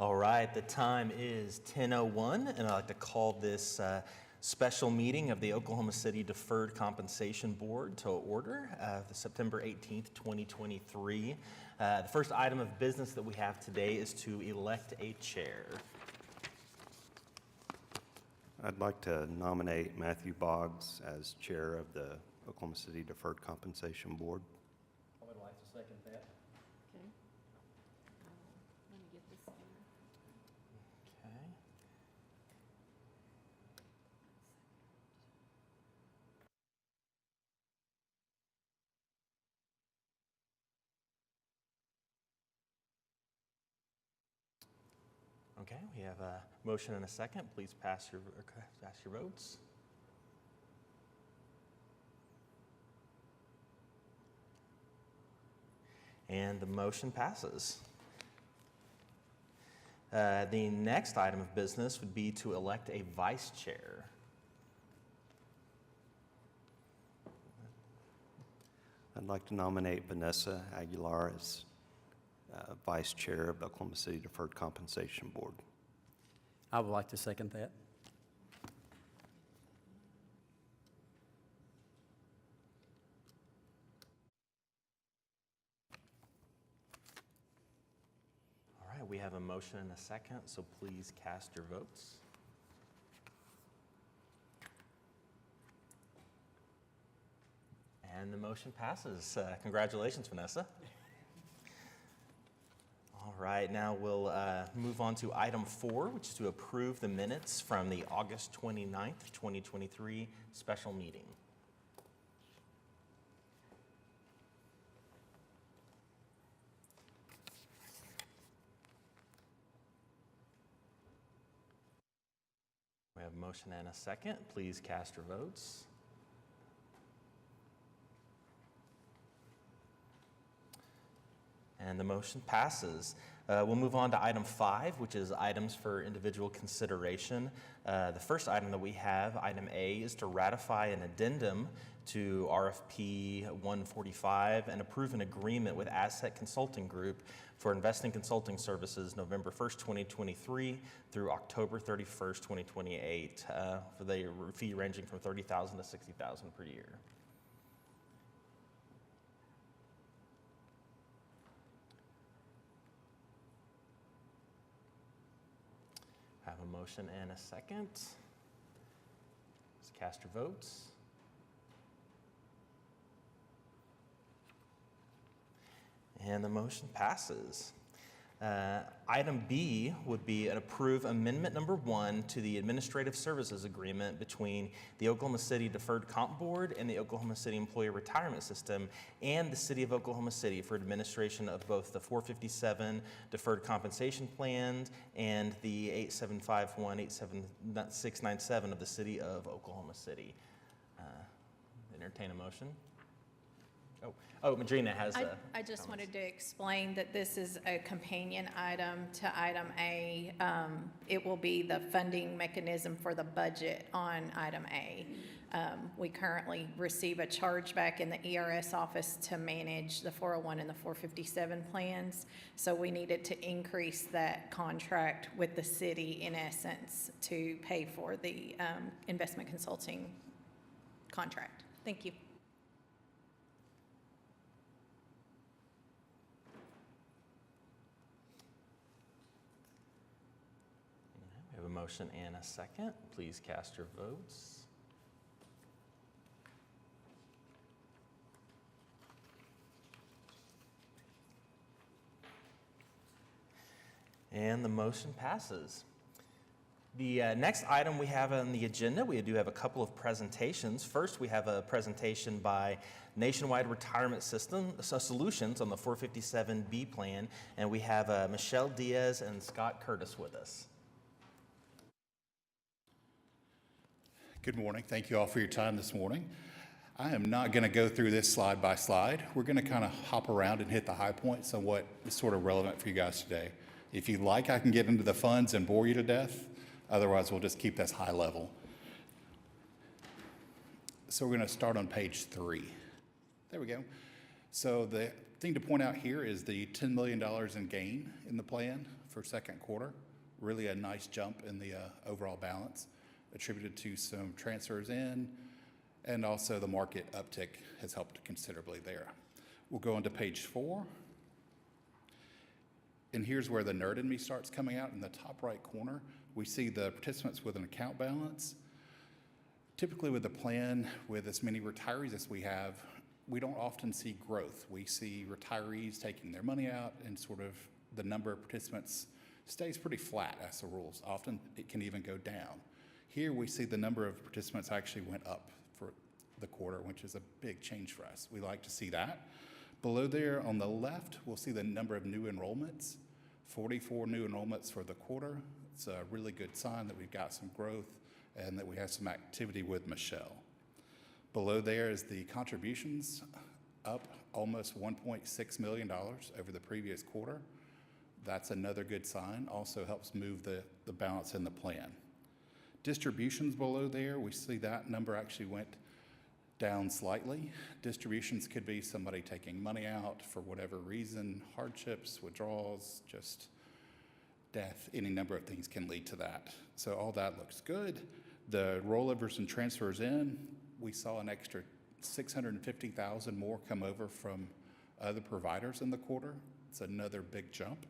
All right, the time is 10:01, and I'd like to call this special meeting of the Oklahoma City Deferred Compensation Board to order, the September 18th, 2023. The first item of business that we have today is to elect a chair. I'd like to nominate Matthew Boggs as chair of the Oklahoma City Deferred Compensation Board. I would like to second that. Okay. Let me get this in. Okay. Okay, we have a motion and a second. Please pass your votes. And the motion passes. The next item of business would be to elect a vice chair. I'd like to nominate Vanessa Aguilar as vice chair of the Oklahoma City Deferred Compensation Board. I would like to second that. All right, we have a motion and a second, so please cast your votes. And the motion passes. Congratulations, Vanessa. All right, now we'll move on to item 4, which is to approve the minutes from the August 29th, 2023 special meeting. We have a motion and a second. Please cast your votes. And the motion passes. We'll move on to item 5, which is items for individual consideration. The first item that we have, item A, is to ratify an addendum to RFP 145 and approve an agreement with Asset Consulting Group for investing consulting services November 1st, 2023 through October 31st, 2028 for the fee ranging from $30,000 to $60,000 per year. Have a motion and a second. Let's cast your votes. And the motion passes. Item B would be an approve amendment number 1 to the administrative services agreement between the Oklahoma City Deferred Comp Board and the Oklahoma City Employee Retirement System and the City of Oklahoma City for administration of both the 457 Deferred Compensation Plans and the 8751, 87697 of the City of Oklahoma City. Entertain a motion. Oh, Madrina has a I just comments. wanted to explain that this is a companion item to item A. It will be the funding mechanism for the budget on item A. We currently receive a chargeback in the ERS office to manage the 401 and the 457 plans. So we needed to increase that contract with the city in essence to pay for the investment consulting contract. Thank you. We have a motion and a second. Please cast your votes. And the motion passes. The next item we have on the agenda, we do have a couple of presentations. First, we have a presentation by Nationwide Retirement System Solutions on the 457B plan, and we have Michelle Diaz and Scott Curtis with us. Good morning. Thank you all for your time this morning. I am not going to go through this slide by slide. We're going to kind of hop around and hit the high points on what is sort of relevant for you guys today. If you like, I can get into the funds and bore you to death. Otherwise, we'll just keep this high level. So we're going to start on page 3. There we go. So the thing to point out here is the $10 million in gain in the plan for second quarter. Really a nice jump in the overall balance, attributed to some transfers in, and also the market uptick has helped considerably there. We'll go on to page 4. And here's where the nerd in me starts coming out. In the top right corner, we see the participants with an account balance. Typically with a plan with as many retirees as we have, we don't often see growth. We see retirees taking their money out, and sort of the number of participants stays pretty flat as the rules. Often it can even go down. Here we see the number of participants actually went up for the quarter, which is a big change for us. We like to see that. Below there on the left, we'll see the number of new enrollments, 44 new enrollments for the quarter. It's a really good sign that we've got some growth and that we have some activity with Michelle. Below there is the contributions, up almost $1.6 million over the previous quarter. That's another good sign. Also helps move the balance in the plan. Distributions below there, we see that number actually went down slightly. Distributions could be somebody taking money out for whatever reason, hardships, withdrawals, just death, any number of things can lead to that. So all that looks good. The rollovers and transfers in, we saw an extra $650,000 more come over from other providers in the quarter. It's another big jump.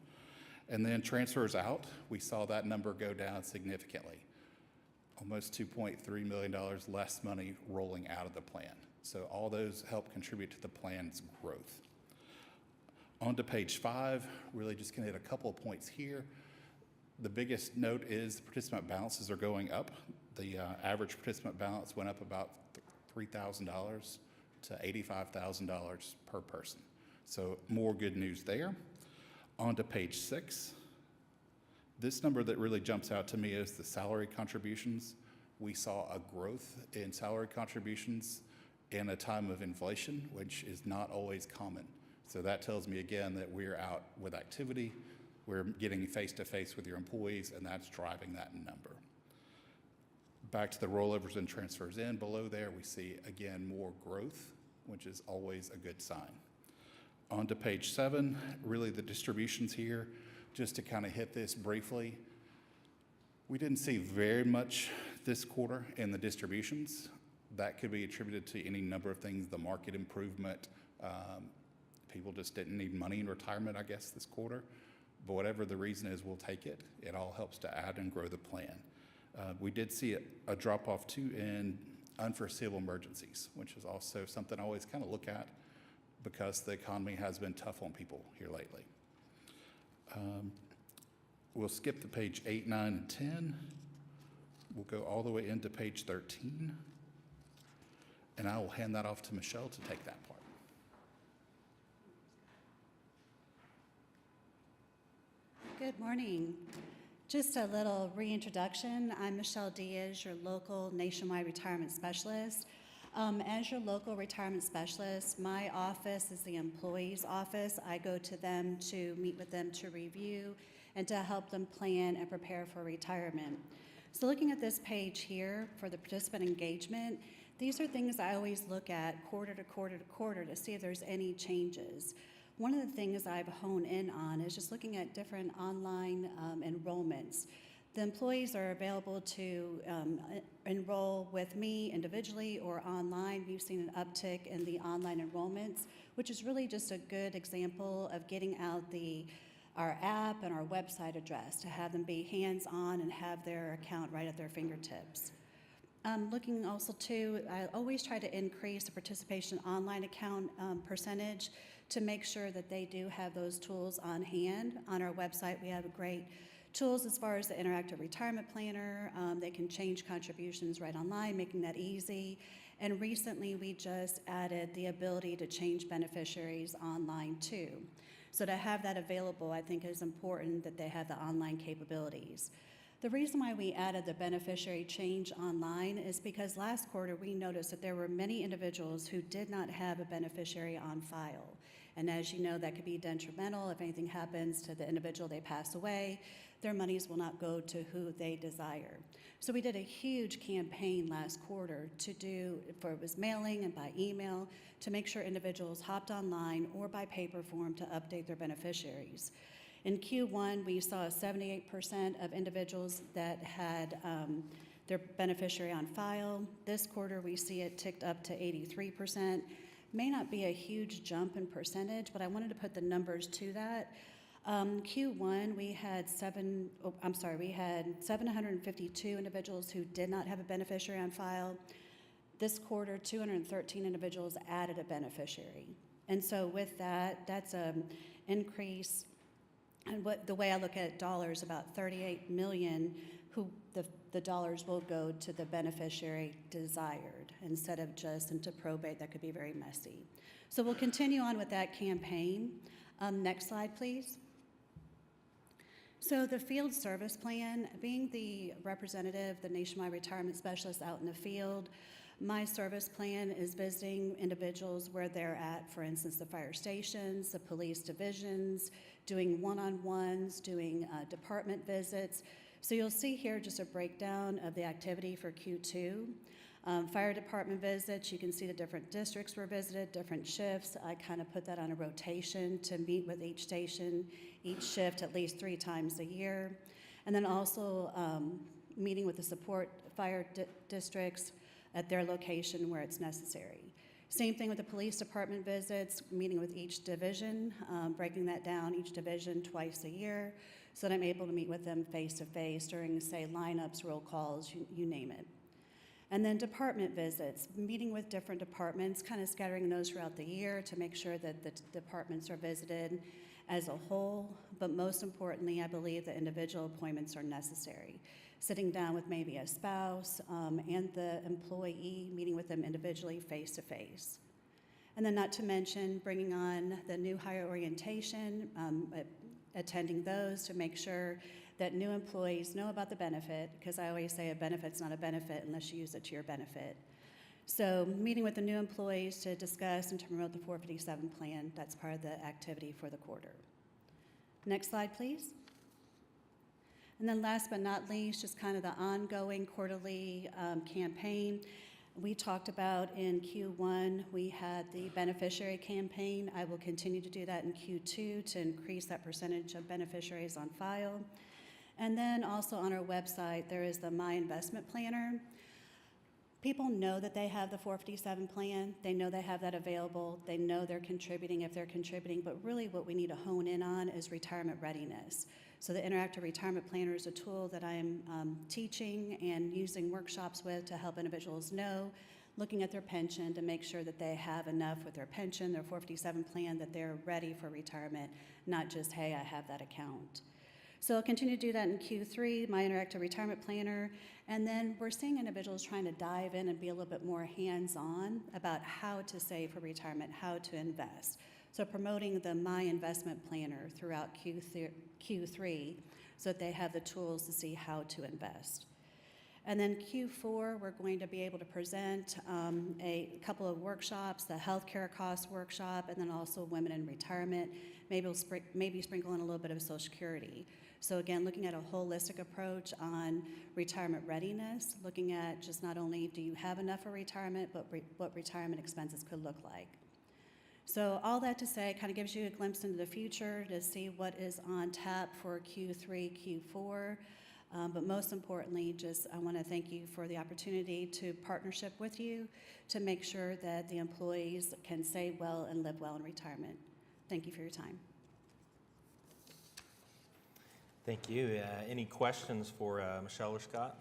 And then transfers out, we saw that number go down significantly. Almost $2.3 million less money rolling out of the plan. So all those help contribute to the plan's growth. On to page 5, really just gonna hit a couple of points here. The biggest note is the participant balances are going up. The average participant balance went up about $3,000 to $85,000 per person. So more good news there. On to page 6. This number that really jumps out to me is the salary contributions. We saw a growth in salary contributions in a time of inflation, which is not always common. So that tells me again that we're out with activity, we're getting face-to-face with your employees, and that's driving that number. Back to the rollovers and transfers in, below there we see again more growth, which is always a good sign. On to page 7, really the distributions here. Just to kind of hit this briefly, we didn't see very much this quarter in the distributions. That could be attributed to any number of things, the market improvement. People just didn't need money in retirement, I guess, this quarter. But whatever the reason is, we'll take it. It all helps to add and grow the plan. We did see a drop-off, too, in unforeseeable emergencies, which is also something I always kind of look at because the economy has been tough on people here lately. We'll skip to page 8, 9, and 10. We'll go all the way into page 13. And I will hand that off to Michelle to take that part. Good morning. Just a little reintroduction. I'm Michelle Diaz, your local nationwide retirement specialist. As your local retirement specialist, my office is the employee's office. I go to them to meet with them to review and to help them plan and prepare for retirement. So looking at this page here for the participant engagement, these are things I always look at quarter to quarter to quarter to see if there's any changes. One of the things I've honed in on is just looking at different online enrollments. The employees are available to enroll with me individually or online. We've seen an uptick in the online enrollments, which is really just a good example of getting out our app and our website address to have them be hands-on and have their account right at their fingertips. Looking also too, I always try to increase the participation online account percentage to make sure that they do have those tools on hand. On our website, we have a great tools as far as the interactive retirement planner. They can change contributions right online, making that easy. And recently, we just added the ability to change beneficiaries online too. So to have that available, I think is important that they have the online capabilities. The reason why we added the beneficiary change online is because last quarter we noticed that there were many individuals who did not have a beneficiary on file. And as you know, that could be detrimental. If anything happens to the individual, they pass away, their monies will not go to who they desire. So we did a huge campaign last quarter it was mailing and by email, to make sure individuals hopped online or by paper form to update their beneficiaries. In Q1, we saw 78% of individuals that had their beneficiary on file. This quarter, we see it ticked up to 83%. May not be a huge jump in percentage, but I wanted to put the numbers to that. Q1, we had 752 individuals who did not have a beneficiary on file. This quarter, 213 individuals added a beneficiary. And so with that, that's an increase. And the way I look at dollars, about 38 million, who the dollars will go to the beneficiary desired instead of just into probate. That could be very messy. So we'll continue on with that campaign. Next slide, please. So the field service plan, being the representative, the nationwide retirement specialist out in the field, my service plan is visiting individuals where they're at, for instance, the fire stations, the police divisions, doing one-on-ones, doing department visits. So you'll see here just a breakdown of the activity for Q2. Fire department visits, you can see the different districts were visited, different shifts. I kind of put that on a rotation to meet with each station, each shift at least 3 times a year. And then also meeting with the support fire districts at their location where it's necessary. Same thing with the police department visits, meeting with each division, breaking that down, each division twice a year, so that I'm able to meet with them face-to-face during, say, lineups, roll calls, you name it. And then department visits, meeting with different departments, kind of scattering those throughout the year to make sure that the departments are visited as a whole. But most importantly, I believe that individual appointments are necessary. Sitting down with maybe a spouse and the employee, meeting with them individually face-to-face. And then not to mention bringing on the new hire orientation, attending those to make sure that new employees know about the benefit, because I always say a benefit's not a benefit unless you use it to your benefit. So meeting with the new employees to discuss and to promote the 457 plan, that's part of the activity for the quarter. Next slide, please. And then last but not least, just kind of the ongoing quarterly campaign. We talked about in Q1, we had the beneficiary campaign. I will continue to do that in Q2 to increase that percentage of beneficiaries on file. And then also on our website, there is the My Investment Planner. People know that they have the 457 plan. They know they have that available. They know they're contributing if they're contributing, but really what we need to hone in on is retirement readiness. So the Interactive Retirement Planner is a tool that I am teaching and using workshops with to help individuals know, looking at their pension to make sure that they have enough with their pension, their 457 plan, that they're ready for retirement, not just, hey, I have that account. So I'll continue to do that in Q3, my Interactive Retirement Planner, and then we're seeing individuals trying to dive in and be a little bit more hands-on about how to save for retirement, how to invest. So promoting the My Investment Planner throughout Q3 so that they have the tools to see how to invest. And then Q4, we're going to be able to present a couple of workshops, the healthcare cost workshop, and then also women in retirement, maybe sprinkle in a little bit of Social Security. So again, looking at a holistic approach on retirement readiness, looking at just not only do you have enough for retirement, but what retirement expenses could look like. So all that to say, kind of gives you a glimpse into the future to see what is on tap for Q3, Q4. But most importantly, just I want to thank you for the opportunity to partnership with you to make sure that the employees can save well and live well in retirement. Thank you for your time. Thank you. Any questions for Michelle or Scott?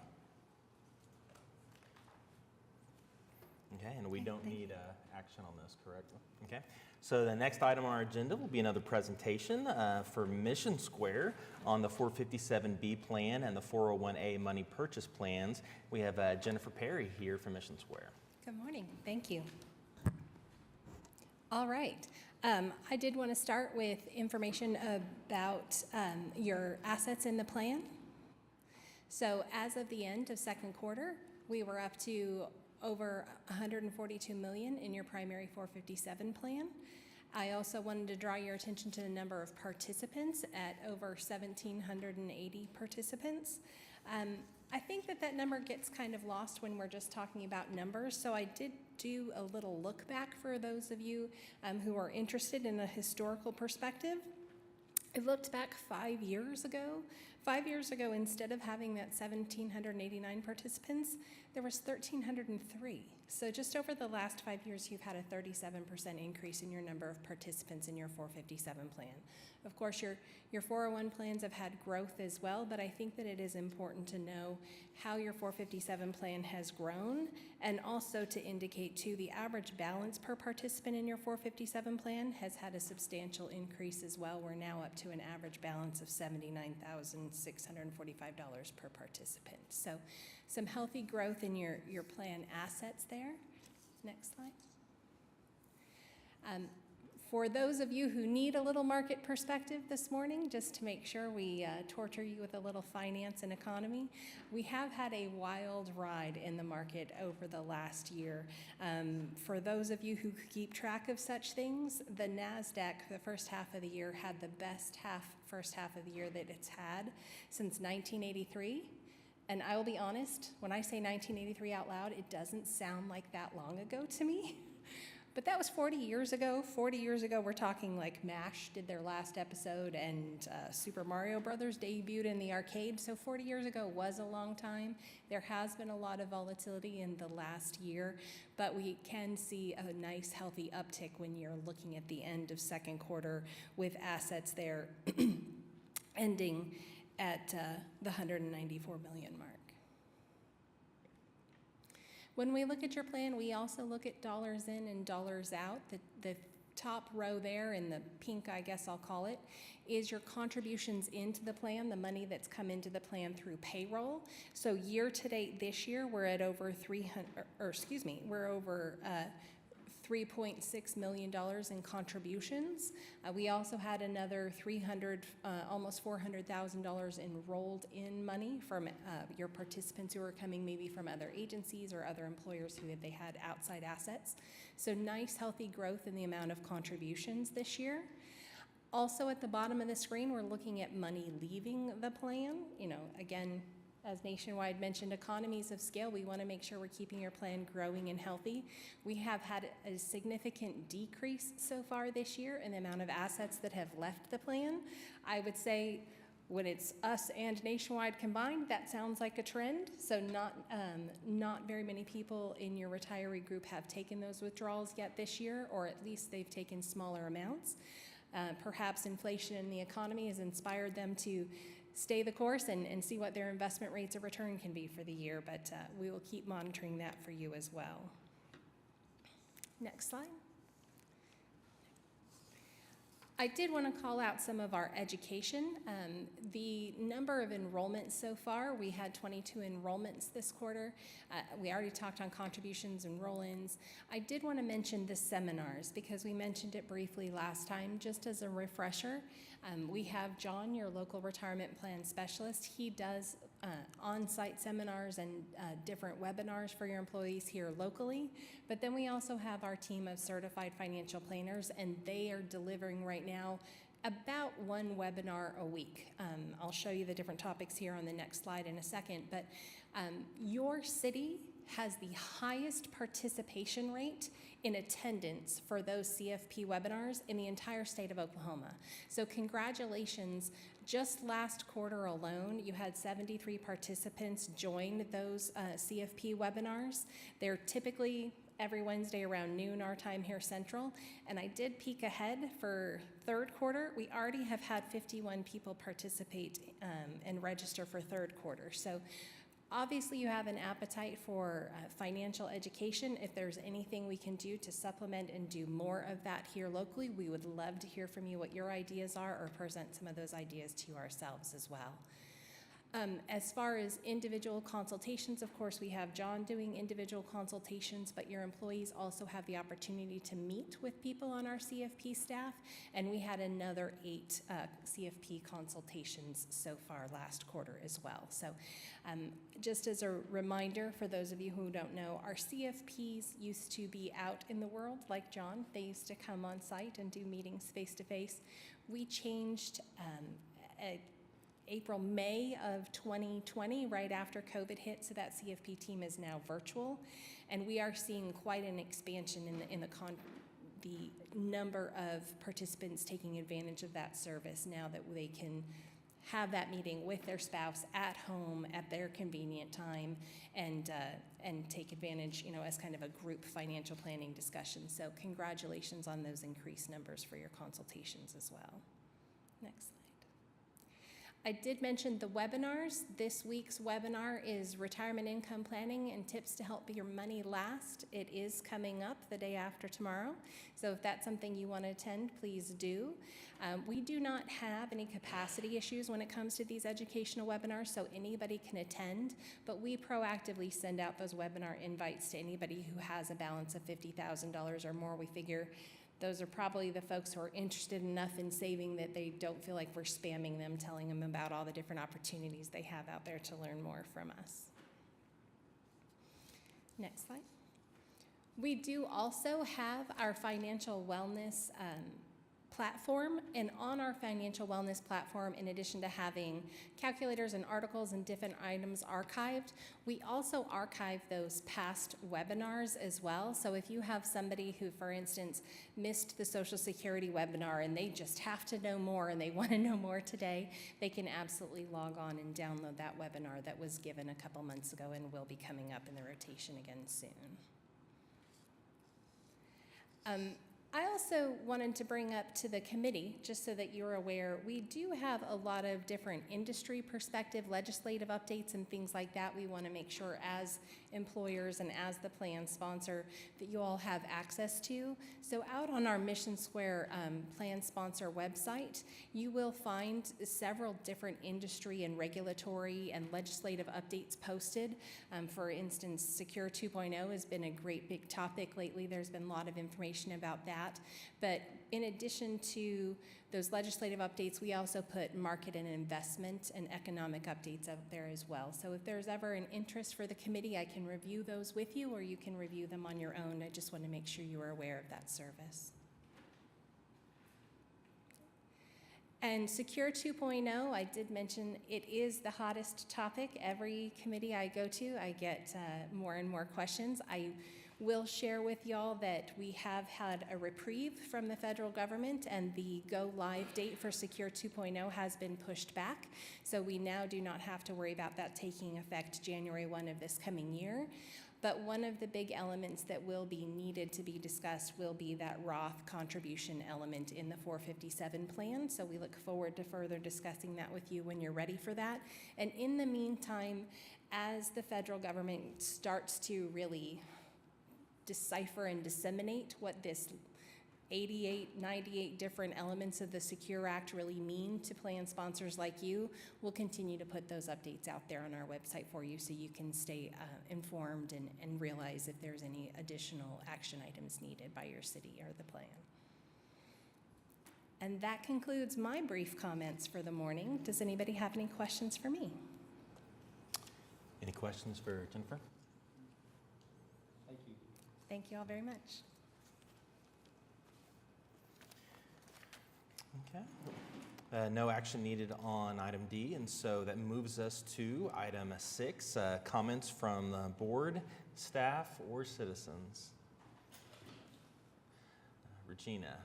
Okay, and we don't need action on this, correct? Okay. So the next item on our agenda will be another presentation for Mission Square on the 457B plan and the 401A money purchase plans. We have Jennifer Perry here from Mission Square. Good morning. Thank you. All right. I did want to start with information about your assets in the plan. So as of the end of second quarter, we were up to over $142 million in your primary 457 plan. I also wanted to draw your attention to the number of participants at over 1,780 participants. I think that number gets kind of lost when we're just talking about numbers, so I did do a little look back for those of you who are interested in a historical perspective. I looked back 5 years ago. 5 years ago, instead of having that 1,789 participants, there was 1,303. So just over the last 5 years, you've had a 37% increase in your number of participants in your 457 plan. Of course, your 401 plans have had growth as well, but I think that it is important to know how your 457 plan has grown, and also to indicate too, the average balance per participant in your 457 plan has had a substantial increase as well. We're now up to an average balance of $79,645 per participant. So some healthy growth in your plan assets there. Next slide. For those of you who need a little market perspective this morning, just to make sure we torture you with a little finance and economy, we have had a wild ride in the market over the last year. For those of you who keep track of such things, the NASDAQ, the first half of the year, had the best first half of the year that it's had since 1983. And I will be honest, when I say 1983 out loud, it doesn't sound like that long ago to me. But that was 40 years ago. 40 years ago, we're talking like MASH did their last episode, and Super Mario Brothers debuted in the arcade. So 40 years ago was a long time. There has been a lot of volatility in the last year, but we can see a nice, healthy uptick when you're looking at the end of second quarter with assets there ending at the 194 million mark. When we look at your plan, we also look at dollars in and dollars out. The top row there in the pink, I guess I'll call it, is your contributions into the plan, the money that's come into the plan through payroll. So year to date this year, we're at over $3.6 million in contributions. We also had another almost $400,000 enrolled in money from your participants who are coming maybe from other agencies or other employers who they had outside assets. So nice, healthy growth in the amount of contributions this year. Also at the bottom of the screen, we're looking at money leaving the plan. You know, again, as Nationwide mentioned, economies of scale, we want to make sure we're keeping your plan growing and healthy. We have had a significant decrease so far this year in the amount of assets that have left the plan. I would say when it's us and Nationwide combined, that sounds like a trend. So not very many people in your retiree group have taken those withdrawals yet this year, or at least they've taken smaller amounts. Perhaps inflation in the economy has inspired them to stay the course and see what their investment rates of return can be for the year, but we will keep monitoring that for you as well. Next slide. I did want to call out some of our education. The number of enrollments so far, we had 22 enrollments this quarter. We already talked on contributions and roll-ins. I did want to mention the seminars because we mentioned it briefly last time. Just as a refresher, we have John, your local retirement plan specialist. He does on-site seminars and different webinars for your employees here locally. But then we also have our team of certified financial planners, and they are delivering right now about one webinar a week. I'll show you the different topics here on the next slide in a second, but your city has the highest participation rate in attendance for those CFP webinars in the entire state of Oklahoma. So congratulations. Just last quarter alone, you had 73 participants join those CFP webinars. They're typically every Wednesday around noon our time here Central. And I did peek ahead for third quarter. We already have had 51 people participate and register for third quarter. So obviously you have an appetite for financial education. If there's anything we can do to supplement and do more of that here locally, we would love to hear from you what your ideas are or present some of those ideas to you ourselves as well. As far as individual consultations, of course, we have John doing individual consultations, but your employees also have the opportunity to meet with people on our CFP staff, and we had another 8 CFP consultations so far last quarter as well. So just as a reminder for those of you who don't know, our CFPs used to be out in the world like John. They used to come on site and do meetings face-to-face. We changed May of 2020, right after COVID hit, so that CFP team is now virtual, and we are seeing quite an expansion in the the number of participants taking advantage of that service now that they can have that meeting with their spouse at home at their convenient time and take advantage, as kind of a group financial planning discussion. So congratulations on those increased numbers for your consultations as well. Next slide. I did mention the webinars. This week's webinar is Retirement Income Planning and Tips to Help Your Money Last. It is coming up the day after tomorrow. So if that's something you want to attend, please do. We do not have any capacity issues when it comes to these educational webinars, so anybody can attend, but we proactively send out those webinar invites to anybody who has a balance of $50,000 or more. We figure those are probably the folks who are interested enough in saving that they don't feel like we're spamming them, telling them about all the different opportunities they have out there to learn more from us. Next slide. We do also have our financial wellness platform, and on our financial wellness platform, in addition to having calculators and articles and different items archived, we also archive those past webinars as well. So if you have somebody who, for instance, missed the Social Security webinar and they just have to know more and they want to know more today, they can absolutely log on and download that webinar that was given a couple months ago and will be coming up in the rotation again soon. I also wanted to bring up to the committee, just so that you're aware, we do have a lot of different industry perspective, legislative updates and things like that. We want to make sure as employers and as the plan sponsor that you all have access to. So out on our Mission Square plan sponsor website, you will find several different industry and regulatory and legislative updates posted. For instance, Secure 2.0 has been a great big topic lately. There's been a lot of information about that. But in addition to those legislative updates, we also put market and investment and economic updates out there as well. So if there's ever an interest for the committee, I can review those with you, or you can review them on your own. I just want to make sure you are aware of that service. And Secure 2.0, I did mention it is the hottest topic. Every committee I go to, I get more and more questions. I will share with y'all that we have had a reprieve from the federal government, and the go live date for Secure 2.0 has been pushed back. So we now do not have to worry about that taking effect January 1 of this coming year. But one of the big elements that will be needed to be discussed will be that Roth contribution element in the 457 plan. So we look forward to further discussing that with you when you're ready for that. And in the meantime, as the federal government starts to really decipher and disseminate what this 88, 98 different elements of the Secure Act really mean to plan sponsors like you, we'll continue to put those updates out there on our website for you so you can stay informed and realize if there's any additional action items needed by your city or the plan. And that concludes my brief comments for the morning. Does anybody have any questions for me? Any questions for Jennifer? Thank you all very much. Okay. No action needed on item D, and so that moves us to item 6, comments from the board, staff, or citizens. Regina.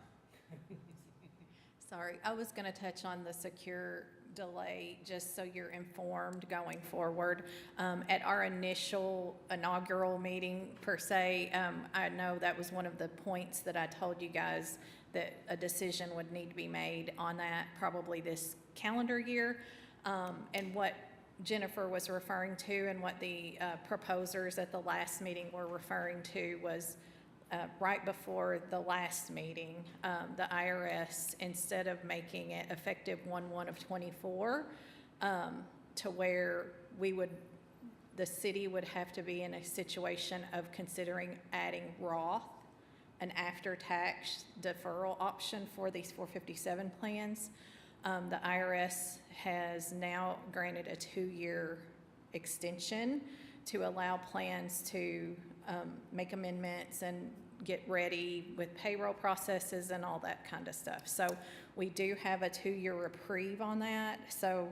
Sorry, I was going to touch on the secure delay, just so you're informed going forward. At our inaugural meeting, per se, I know that was one of the points that I told you guys that a decision would need to be made on that probably this calendar year. And what Jennifer was referring to and what the proposers at the last meeting were referring to was right before the last meeting, the IRS, instead of making it effective 1/1 of 24, to where the city would have to be in a situation of considering adding Roth, an after-tax deferral option for these 457 plans. The IRS has now granted a 2-year extension to allow plans to make amendments and get ready with payroll processes and all that kind of stuff. So we do have a 2-year reprieve on that. So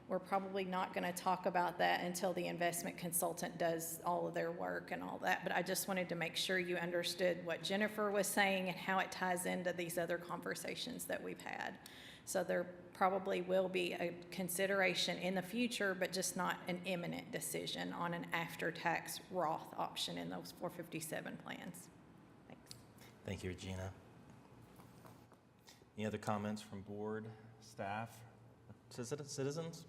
we're probably not going to talk about that until the investment consultant does all of their work and all that. But I just wanted to make sure you understood what Jennifer was saying and how it ties into these other conversations that we've had. So there probably will be a consideration in the future, but just not an imminent decision on an after-tax Roth option in those 457 plans. Thanks. Thank you, Regina. Any other comments from board, staff, citizens?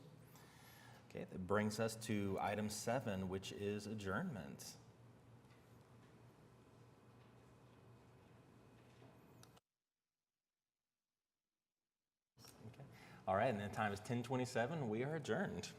Okay, that brings us to item 7, which is adjournment. Okay. All right, and the time is 10:27. We are adjourned.